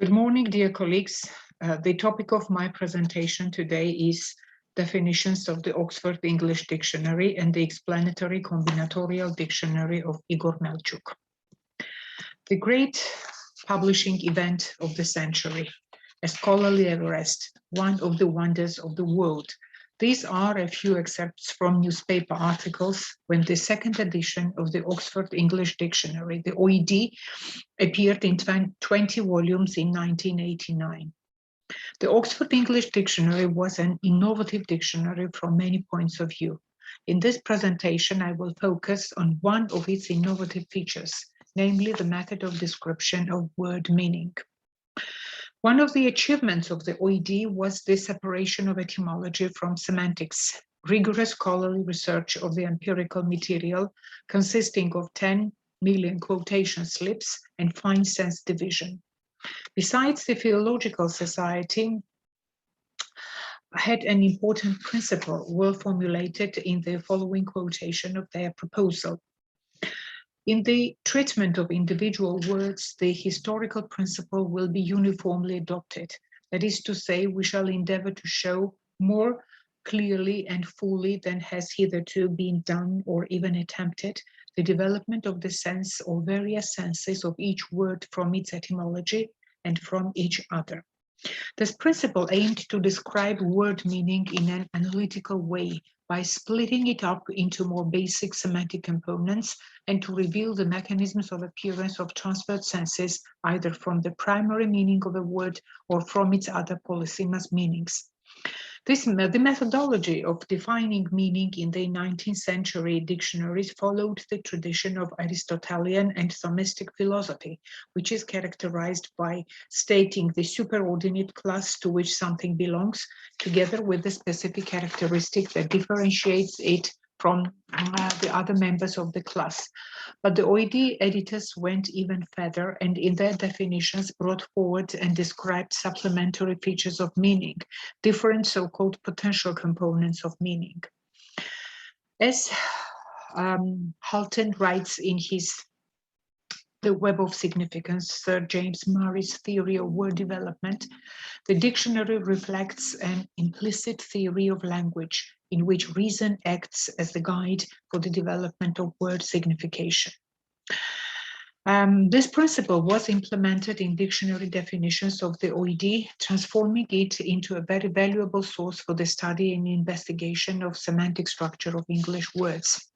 Good morning, dear colleagues. The topic of my presentation today is definitions of the Oxford English Dictionary and the explanatory combinatorial dictionary of Igor Melchuk. The great publishing event of the century, a scholarly Everest, one of the wonders of the world. These are a few excerpts from newspaper articles when the second edition of the Oxford English Dictionary, the OED, appeared in 20 volumes in 1989. The Oxford English Dictionary was an innovative dictionary from many points of view. In this presentation, I will focus on one of its innovative features, namely the method of description of word meaning. One of the achievements of the OED was the separation of etymology from semantics, rigorous scholarly research of the empirical material consisting of 10 million quotation slips and fine sense division. Besides, the Philological Society had an important principle well formulated in the following quotation of their proposal. In the treatment of individual words, the historical principle will be uniformly adopted. That is to say, we shall endeavor to show more clearly and fully than has hitherto been done or even attempted the development of the sense or various senses of each word from its etymology and from each other. This principle aimed to describe word meaning in an analytical way by splitting it up into more basic semantic components and to reveal the mechanisms of appearance of transferred senses either from the primary meaning of a word or from its other polysemous meanings. The methodology of defining meaning in the 19th century dictionaries followed the tradition of Aristotelian and Thomistic philosophy, which is characterized by stating the superordinate class to which something belongs, together with the specific characteristic that differentiates it from the other members of the class. But the OED editors went even further and in their definitions brought forward and described supplementary features of meaning, different so-called potential components of meaning. As Hultin writes in his The Web of Significance, Sir James Murray's theory of word development, the dictionary reflects an implicit theory of language in which reason acts as the guide for the development of word signification. This principle was implemented in dictionary definitions of the OED, transforming it into a very valuable source for the study and investigation of semantic structure of English words.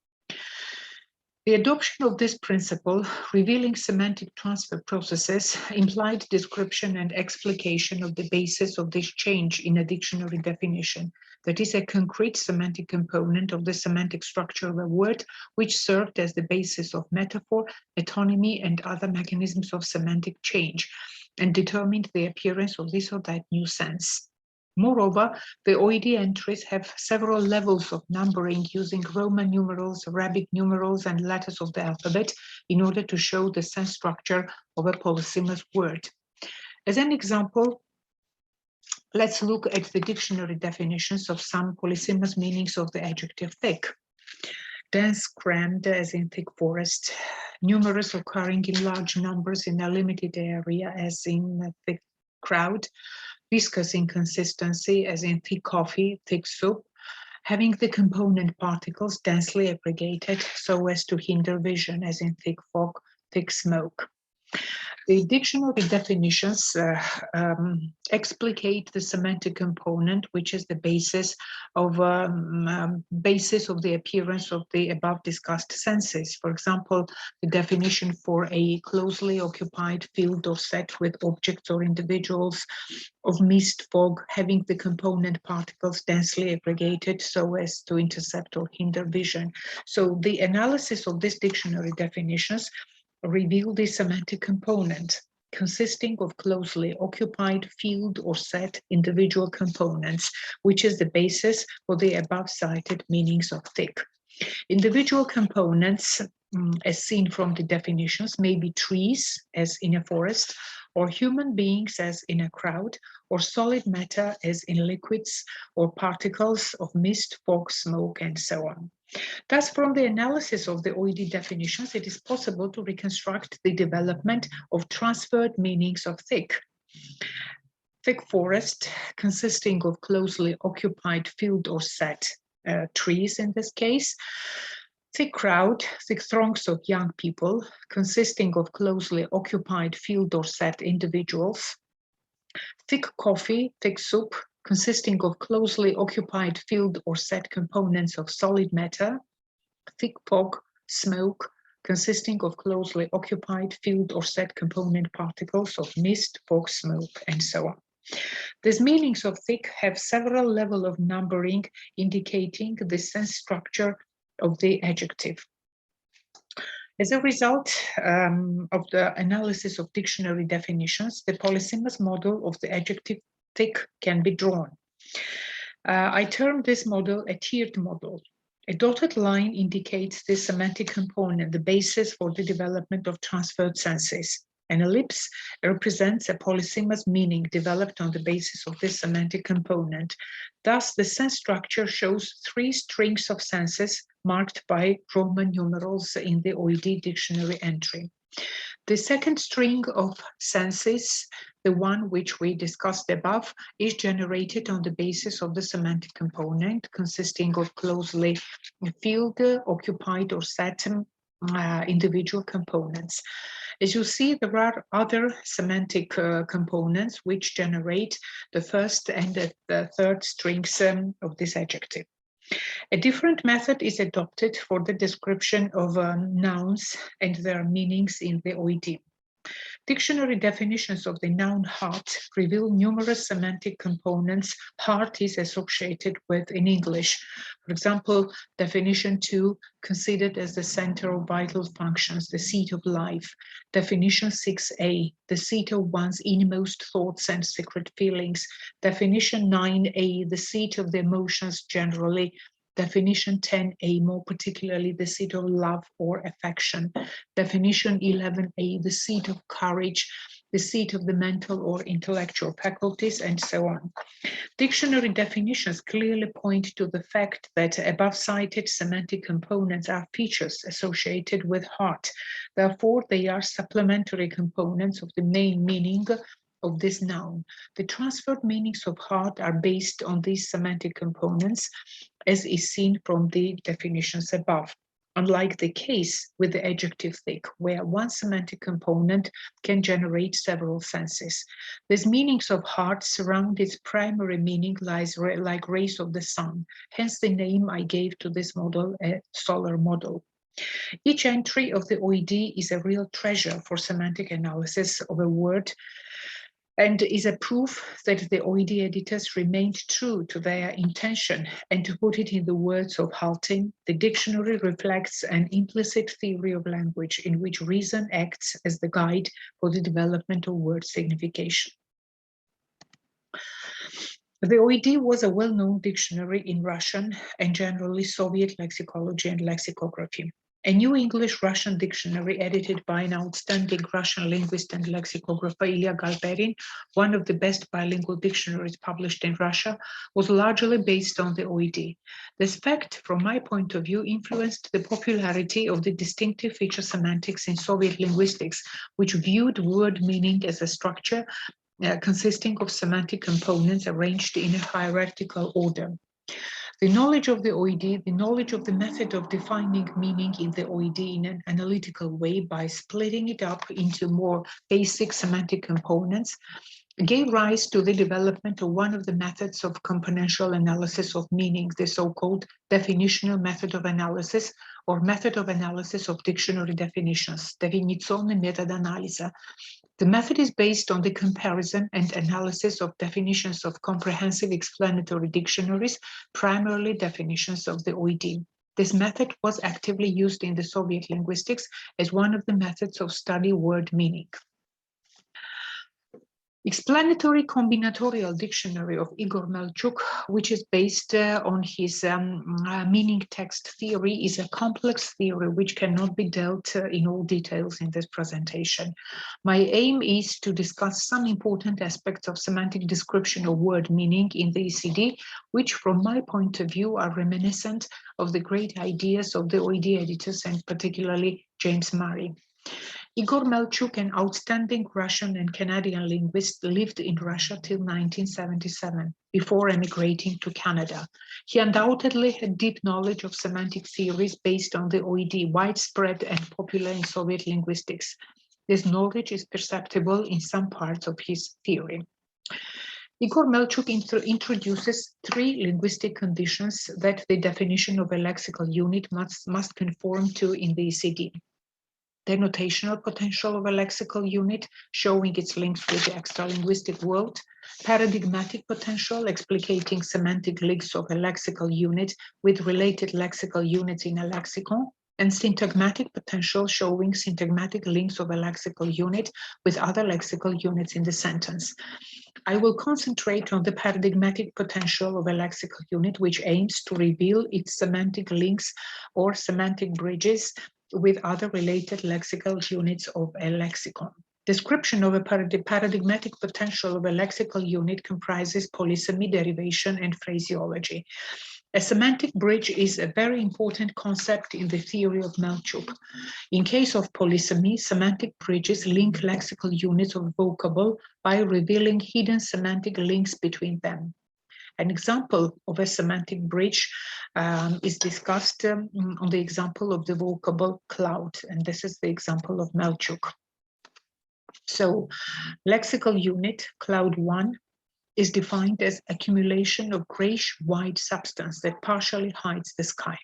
The adoption of this principle, revealing semantic transfer processes, implied description and explication of the basis of this change in a dictionary definition, that is a concrete semantic component of the semantic structure of a word, which served as the basis of metaphor, metonymy, and other mechanisms of semantic change, and determined the appearance of this or that new sense. Moreover, the OED entries have several levels of numbering using Roman numerals, Arabic numerals, and letters of the alphabet in order to show the sense structure of a polysemous word. As an example, let's look at the dictionary definitions of some polysemous meanings of the adjective thick. Dense, crammed, as in thick forest, numerous occurring in large numbers in a limited area, as in a thick crowd, viscous in consistency, as in thick coffee, thick soup, having the component particles densely aggregated so as to hinder vision, as in thick fog, thick smoke. The dictionary definitions explicate the semantic component, which is the basis of the appearance of the above discussed senses. For example, the definition for a closely occupied field or set with objects or individuals of mist, fog, having the component particles densely aggregated so as to intercept or hinder vision. So the analysis of these dictionary definitions reveal the semantic component consisting of closely occupied field or set individual components, which is the basis for the above cited meanings of thick. Individual components, as seen from the definitions, may be trees, as in a forest, or human beings, as in a crowd, or solid matter, as in liquids, or particles of mist, fog, smoke, and so on. Thus, from the analysis of the OED definitions, it is possible to reconstruct the development of transferred meanings of thick. Thick forest, consisting of closely occupied field or set trees in this case. Thick crowd, thick throngs of young people, consisting of closely occupied field or set individuals. Thick coffee, thick soup, consisting of closely occupied field or set components of solid matter. Thick fog, smoke, consisting of closely occupied field or set component particles of mist, fog, smoke, and so on. These meanings of thick have several levels of numbering, indicating the sense structure of the adjective. As a result of the analysis of dictionary definitions, the polysemous model of the adjective thick can be drawn. I term this model a tiered model. A dotted line indicates the semantic component, the basis for the development of transferred senses. An ellipse represents a polysemous meaning developed on the basis of this semantic component. Thus, the sense structure shows three strings of senses marked by Roman numerals in the OED dictionary entry. The second string of senses, the one which we discussed above, is generated on the basis of the semantic component, consisting of closely filled, occupied, or set individual components. As you see, there are other semantic components which generate the first and the third strings of this adjective. A different method is adopted for the description of nouns and their meanings in the OED. Dictionary definitions of the noun heart reveal numerous semantic components heart is associated with in English. For example, definition 2, considered as the center of vital functions, the seat of life. Definition 6a, the seat of one's innermost thoughts and secret feelings. Definition 9a, the seat of the emotions generally. Definition 10a, more particularly the seat of love or affection. Definition 11a, the seat of courage, the seat of the mental or intellectual faculties, and so on. Dictionary definitions clearly point to the fact that above-cited semantic components are features associated with heart. Therefore, they are supplementary components of the main meaning of this noun. The transferred meanings of heart are based on these semantic components, as is seen from the definitions above, unlike the case with the adjective thick, where one semantic component can generate several senses. These meanings of heart surround its primary meaning lies like rays of the sun, hence the name I gave to this model, a solar model. Each entry of the OED is a real treasure for semantic analysis of a word, and is a proof that the OED editors remained true to their intention. And to put it in the words of Hultin, the dictionary reflects an implicit theory of language in which reason acts as the guide for the development of word signification. The OED was a well-known dictionary in Russian and generally Soviet lexicology and lexicography. A new English-Russian dictionary edited by an outstanding Russian linguist and lexicographer Ilya Galperin, one of the best bilingual dictionaries published in Russia, was largely based on the OED. This fact, from my point of view, influenced the popularity of the distinctive feature semantics in Soviet linguistics, which viewed word meaning as a structure consisting of semantic components arranged in a hierarchical order. The knowledge of the OED, the knowledge of the method of defining meaning in the OED in an analytical way by splitting it up into more basic semantic components, gave rise to the development of one of the methods of componential analysis of meaning, the so-called definitional method of analysis or method of analysis of dictionary definitions, definizione metadanalisi. The method is based on the comparison and analysis of definitions of comprehensive explanatory dictionaries, primarily definitions of the OED. This method was actively used in the Soviet linguistics as one of the methods of study word meaning. Explanatory combinatorial dictionary of Igor Melchuk, which is based on his meaning text theory, is a complex theory which cannot be dealt in all details in this presentation. My aim is to discuss some important aspects of semantic description of word meaning in the ECD, which from my point of view are reminiscent of the great ideas of the OED editors and particularly James Murray. Igor Melchuk, an outstanding Russian and Canadian linguist, lived in Russia till 1977, before emigrating to Canada. He undoubtedly had deep knowledge of semantic theories based on the OED, widespread and popular in Soviet linguistics. This knowledge is perceptible in some parts of his theory. Igor Melchuk introduces three linguistic conditions that the definition of a lexical unit must conform to in the ECD. The notational potential of a lexical unit, showing its links with the extralinguistic world, paradigmatic potential, explicating semantic links of a lexical unit with related lexical units in a lexicon, and syntagmatic potential, showing syntagmatic links of a lexical unit with other lexical units in the sentence. I will concentrate on the paradigmatic potential of a lexical unit, which aims to reveal its semantic links or semantic bridges with other related lexical units of a lexicon. Description of a paradigmatic potential of a lexical unit comprises polysemy, derivation, and phraseology. A semantic bridge is a very important concept in the theory of Melchuk. In case of polysemy, semantic bridges link lexical units of vocable by revealing hidden semantic links between them. An example of a semantic bridge is discussed on the example of the vocable cloud, and this is the example of Melchuk. So, lexical unit, cloud 1, is defined as accumulation of grayish-white substance that partially hides the sky.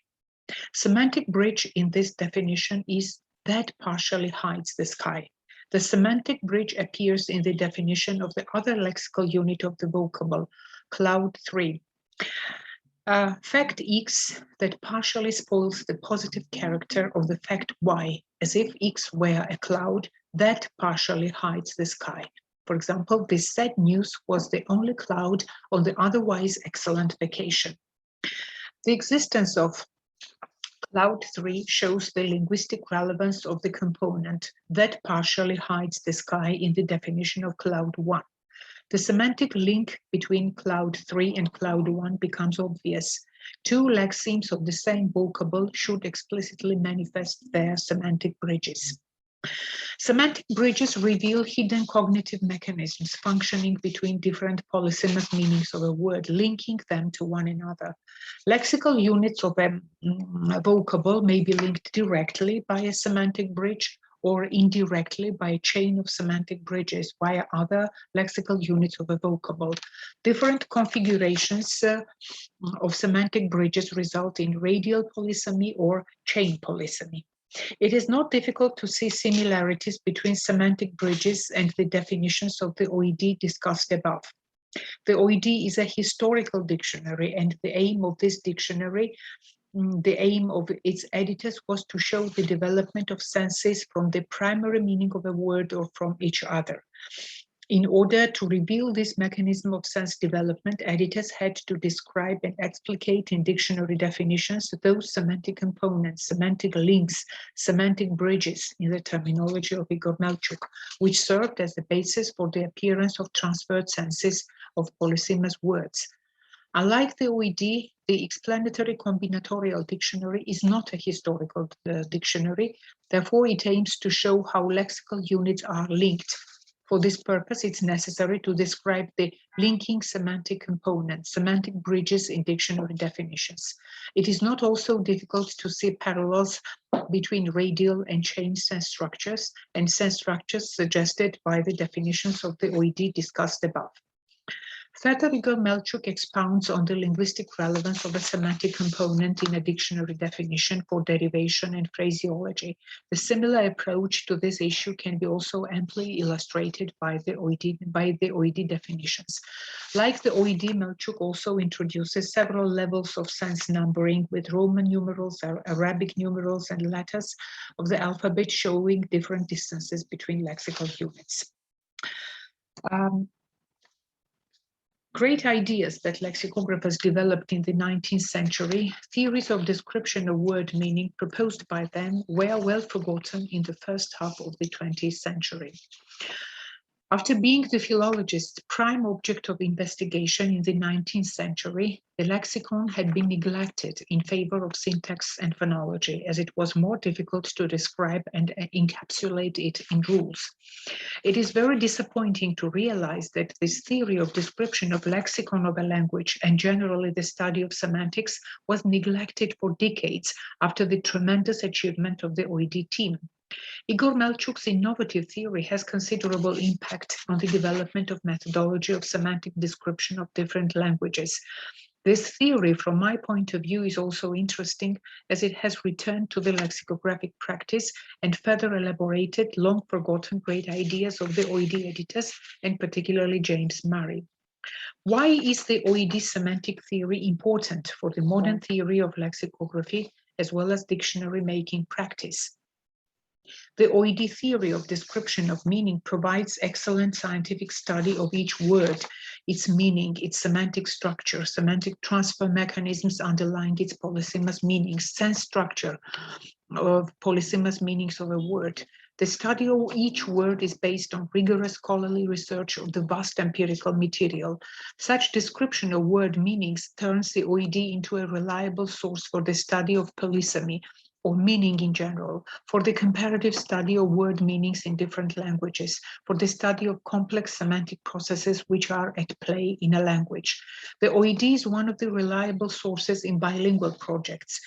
Semantic bridge in this definition is that partially hides the sky. The semantic bridge appears in the definition of the other lexical unit of the vocable, cloud 3. Fact X that partially spoils the positive character of the fact Y, as if X were a cloud that partially hides the sky. For example, this sad news was the only cloud on the otherwise excellent vacation. The existence of cloud 3 shows the linguistic relevance of the component that partially hides the sky in the definition of cloud 1. The semantic link between cloud 3 and cloud 1 becomes obvious. Two lexemes of the same vocable should explicitly manifest their semantic bridges. Semantic bridges reveal hidden cognitive mechanisms functioning between different polysemous meanings of a word, linking them to one another. Lexical units of a vocable may be linked directly by a semantic bridge or indirectly by a chain of semantic bridges via other lexical units of a vocable. Different configurations of semantic bridges result in radial polysemy or chain polysemy. It is not difficult to see similarities between semantic bridges and the definitions of the OED discussed above. The OED is a historical dictionary, and the aim of this dictionary, the aim of its editors, was to show the development of senses from the primary meaning of a word or from each other. In order to reveal this mechanism of sense development, editors had to describe and explicate in dictionary definitions those semantic components, semantic links, semantic bridges, in the terminology of Igor Melchuk, which served as the basis for the appearance of transferred senses of polysemous words. Unlike the OED, the explanatory combinatorial dictionary is not a historical dictionary. Therefore, it aims to show how lexical units are linked. For this purpose, it's necessary to describe the linking semantic components, semantic bridges in dictionary definitions. It is not also difficult to see parallels between radial and chain sense structures and sense structures suggested by the definitions of the OED discussed above. Further, Igor Melchuk expounds on the linguistic relevance of a semantic component in a dictionary definition for derivation and phraseology. The similar approach to this issue can be also amply illustrated by the OED definitions. Like the OED, Melchuk also introduces several levels of sense numbering with Roman numerals, Arabic numerals, and letters of the alphabet showing different distances between lexical units. Great ideas that lexicographers developed in the 19th century, theories of description of word meaning proposed by them, were well forgotten in the first half of the 20th century. After being the philologist's prime object of investigation in the 19th century, the lexicon had been neglected in favor of syntax and phonology, as it was more difficult to describe and encapsulate it in rules. It is very disappointing to realize that this theory of description of lexicon of a language and generally the study of semantics was neglected for decades after the tremendous achievement of the OED team. Igor Melchuk's innovative theory has considerable impact on the development of methodology of semantic description of different languages. This theory, from my point of view, is also interesting as it has returned to the lexicographic practice and further elaborated long forgotten great ideas of the OED editors, and particularly James Murray. Why is the OED semantic theory important for the modern theory of lexicography as well as dictionary making practice? The OED theory of description of meaning provides excellent scientific study of each word, its meaning, its semantic structure, semantic transfer mechanisms underlying its polysemous meanings, sense structure of polysemous meanings of a word. The study of each word is based on rigorous scholarly research of the vast empirical material. Such description of word meanings turns the OED into a reliable source for the study of polysemy, or meaning in general, for the comparative study of word meanings in different languages, for the study of complex semantic processes which are at play in a language. The OED is one of the reliable sources in bilingual projects,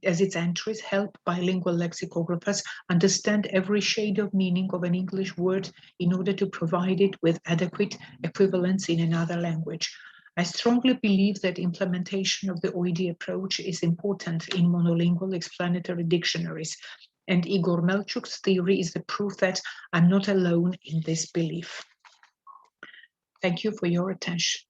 as its entries help bilingual lexicographers understand every shade of meaning of an English word in order to provide it with adequate equivalence in another language. I strongly believe that implementation of the OED approach is important in monolingual explanatory dictionaries, and Igor Melchuk's theory is the proof that I'm not alone in this belief. Thank you for your attention.